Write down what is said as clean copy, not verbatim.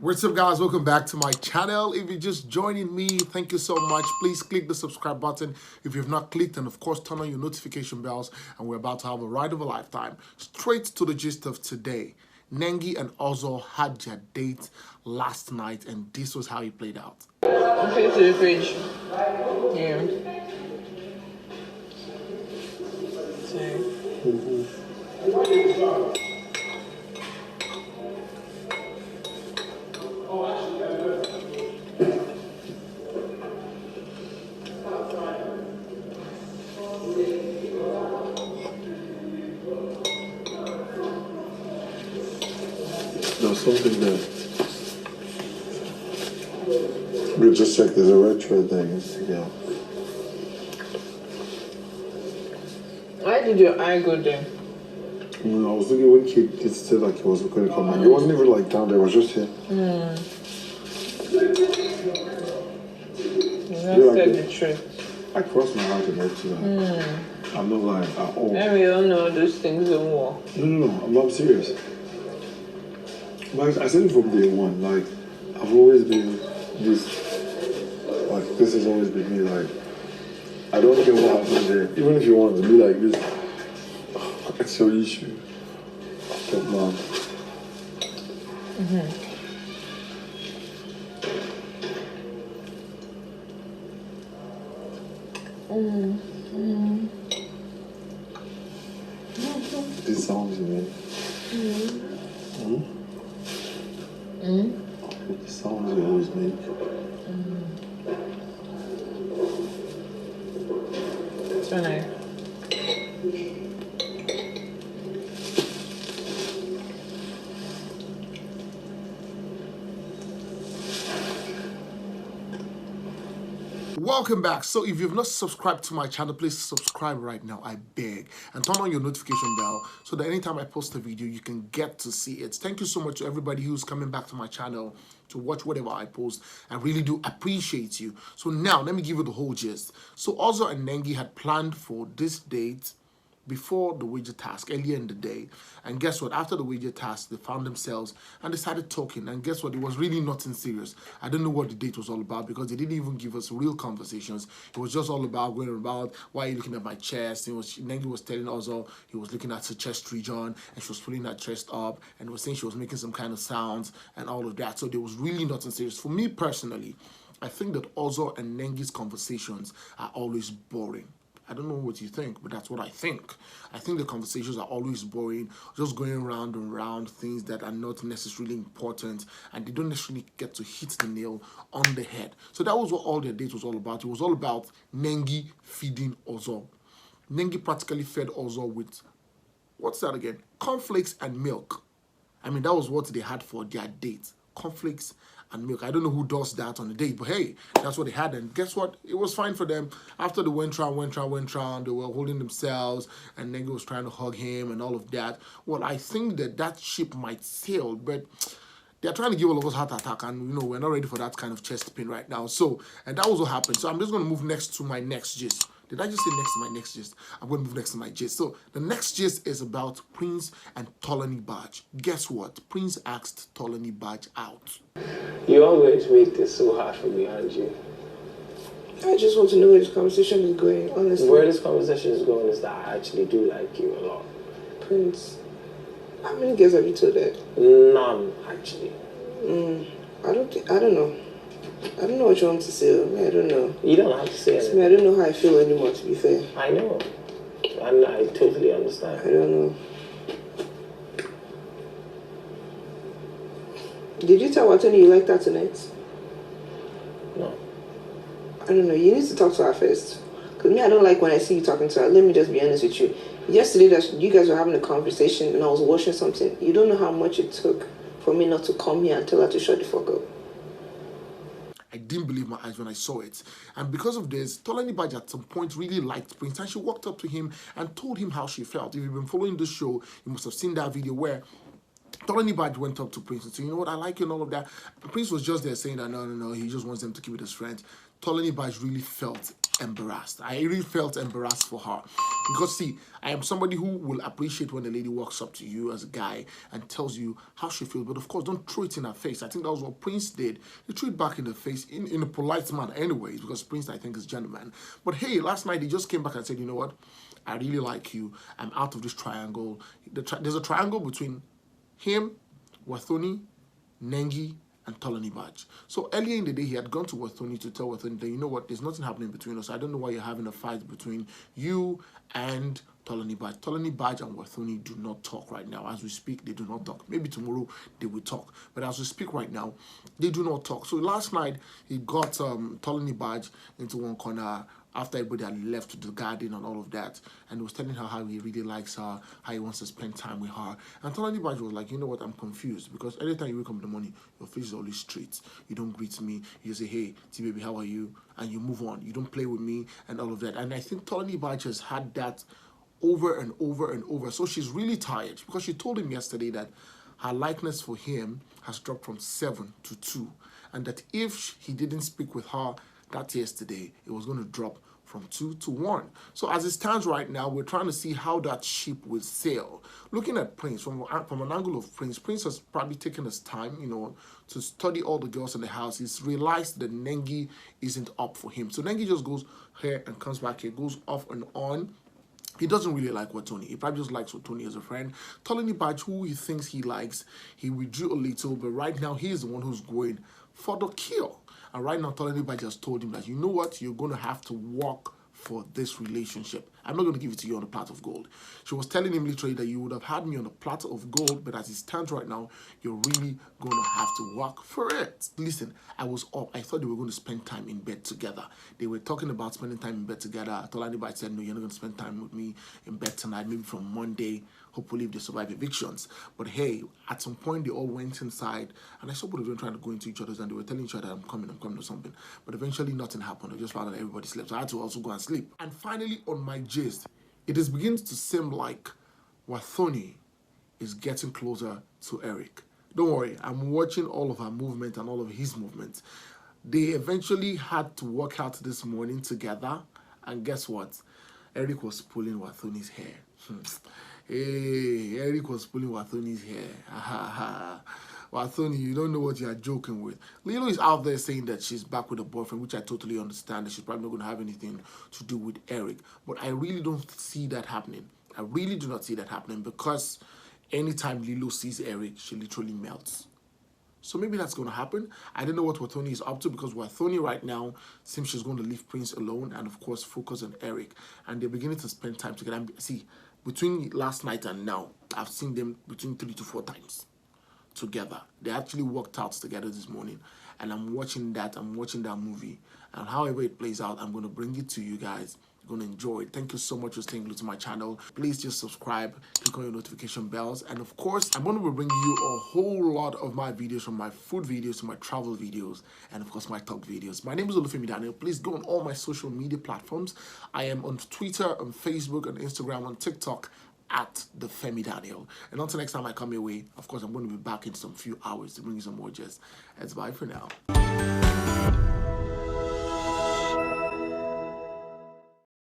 What's up, guys? Welcome back to my channel. If you're just joining me, thank you so much. Please click the subscribe button if you've not clicked, and of course turn on your notification bells. And we're about to have a ride of a lifetime. Straight to the gist of today. Nengi and Ozo had their date last night, and this was how it played out. Okay, to the fridge. Yeah. There's something there. We just checked, there's a retro thing. Yeah. Why did your eye go there? I was looking when Kate said like he was going to come back. It wasn't even like down there, it was just here. You said the truth. I crossed my heart and left to that. I'm not lying at all. And we don't know those things no more. No, I'm serious. Like I said it from day one, like I've always been this, like this has always been me, like I don't care what happens there. Even if you want to be like this, it's your issue. But man. These sounds you make. The sounds you always make. So nice. Welcome back. So if you've not subscribed to my channel, please subscribe right now, I beg, and turn on your notification bell so that anytime I post a video you can get to see it. Thank you so much to everybody who's coming back to my channel to watch whatever I post. I really do appreciate you. So now let me give you the whole gist. So Ozo and Nengi had planned for this date before the wager task earlier in the day, and guess what, after the wager task they found themselves and they started talking, and guess what, it was really nothing serious. I don't know what the date was all about because they didn't even give us real conversations. It was just all about going about, why are you looking at my chest? Nengi was telling Ozo he was looking at her chest region and she was pulling her chest up and was saying she was making some kind of sounds and all of that. So there was really nothing serious. For me personally, I think that Ozo and Nengi's conversations are always boring. I don't know what you think, but that's what I think. I think the conversations are always boring, just going round and round things that are not necessarily important, and they don't necessarily get to hit the nail on the head. So that was what all their date was all about. It was all about Nengi feeding Ozo. Nengi practically fed Ozo with, what's that again? Cornflakes and milk. I mean, that was what they had for their date. Cornflakes and milk. I don't know who does that on a date, but hey, that's what they had. And guess what? It was fine for them. After they went round, they were holding themselves, and Nengi was trying to hug him and all of that. Well, I think that ship might sail, but they're trying to give all of us heart attack, and we're not ready for that kind of chest pain right now. So, and that was what happened. So I'm just going to move next to my next gist. Did I just say next to my next gist? I'm going to move next to my gist. So the next gist is about Prince and Tolani Baj. Guess what? Prince asked Tolanibaj out. You always make this so hard for me, aren't you? I just want to know where this conversation is going, honestly. Where this conversation is going is that I actually do like you a lot. Prince, how many girls have you told that? None, actually. I don't know. I don't know what you want to say. I don't know. You don't have to say anything. I don't know how I feel anymore, to be fair. I know. And I totally understand. I don't know. Did you tell Wathoni you liked her tonight? No. I don't know. You need to talk to her first. Because me, I don't like when I see you talking to her. Let me just be honest with you. Yesterday, that you guys were having a conversation and I was watching something. You don't know how much it took for me not to come here and tell her to shut the fuck up. I didn't believe my eyes when I saw it. And because of this, Tolanibaj at some point really liked Prince, and she walked up to him and told him how she felt. If you've been following the show, you must have seen that video where Tolanibaj went up to Prince and said, you know what, I like you and all of that. And Prince was just there saying that, no, he just wants them to keep it as friends. Tolanibaj really felt embarrassed. I really felt embarrassed for her. Because see, I am somebody who will appreciate when a lady walks up to you as a guy and tells you how she feels. But of course, don't throw it in her face. I think that was what Prince did. He threw it back in the face in a polite manner anyways, because Prince, I think, is a gentleman. But hey, last night he just came back and said, you know what, I really like you. I'm out of this triangle. There's a triangle between him, Wathoni, Nengi, and Tolani Baj. So earlier in the day, he had gone to Wathoni to tell Wathoni that, you know what, there's nothing happening between us. I don't know why you're having a fight between you and Tolanibaj. Tolanibaj and Wathoni do not talk right now. As we speak, they do not talk. Maybe tomorrow they will talk. But as we speak right now, they do not talk. So last night, he got Tolanibaj into one corner after everybody had left to the garden and all of that. And he was telling her how he really likes her, how he wants to spend time with her. And Tolanibaj was like, you know what, I'm confused. Because anytime you wake up in the morning, your face is always straight. You don't greet me. You say, hey, T-baby, how are you? And you move on. You don't play with me and all of that. And I think Tolanibaj has had that over and over and over. So she's really tired because she told him yesterday that her likeness for him has dropped from 7 to 2. And that if he didn't speak with her that yesterday, it was going to drop from 2 to 1. So as it stands right now, we're trying to see how that ship will sail. Looking at Prince, from an angle of Prince, Prince has probably taken his time, you know, to study all the girls in the house. He's realized that Nengi isn't up for him. So Nengi just goes here and comes back here, goes off and on. He doesn't really like Wathoni. He probably just likes Wathoni as a friend. Tolanibaj, who he thinks he likes, he withdrew a little, but right now he is the one who's going for the kill. And right now, Tolanibaj just told him that, you know what, you're going to have to work for this relationship. I'm not going to give it to you on a platter of gold. She was telling him literally that you would have had me on a platter of gold, but as it stands right now, you're really going to have to work for it. Listen, I was up. I thought they were going to spend time in bed together. They were talking about spending time in bed together. Tolanibaj said, no, you're not going to spend time with me in bed tonight, maybe from Monday, hopefully if they survive evictions. But hey, at some point, they all went inside, and I saw both of them trying to go into each other's, and they were telling each other, I'm coming or something. But eventually, nothing happened. I just found that everybody slept. So I had to also go and sleep. And finally, on my gist, it is beginning to seem like Wathoni is getting closer to Eric. Don't worry, I'm watching all of her movement and all of his movement. They eventually had to work out this morning together, and guess what? Eric was pulling Wathoni's hair. Hey, Eric was pulling Wathoni's hair. Wathoni, you don't know what you are joking with. Lilo is out there saying that she's back with a boyfriend, which I totally understand, that she's probably not going to have anything to do with Eric. But I really don't see that happening. I really do not see that happening, because anytime Lilo sees Eric, she literally melts. So maybe that's going to happen. I don't know what Wathoni is up to, because Wathoni right now seems she's going to leave Prince alone and, of course, focus on Eric. And they're beginning to spend time together. And see, between last night and now, I've seen them between 3 to 4 times together. They actually worked out together this morning, and I'm watching that movie, and however it plays out, I'm going to bring it to you guys. You're going to enjoy it. Thank you so much for staying glued to my channel. Please just subscribe, click on your notification bells, and of course, I'm going to be bringing you a whole lot of my videos, from my food videos to my travel videos, and of course my talk videos. My name is Olufemi Daniel. Please go on all my social media platforms. I am on Twitter, on Facebook, on Instagram, on TikTok, at the Femi Daniel. And until next time I come your way, of course, I'm going to be back in some few hours to bring you some more gist. It's bye for now.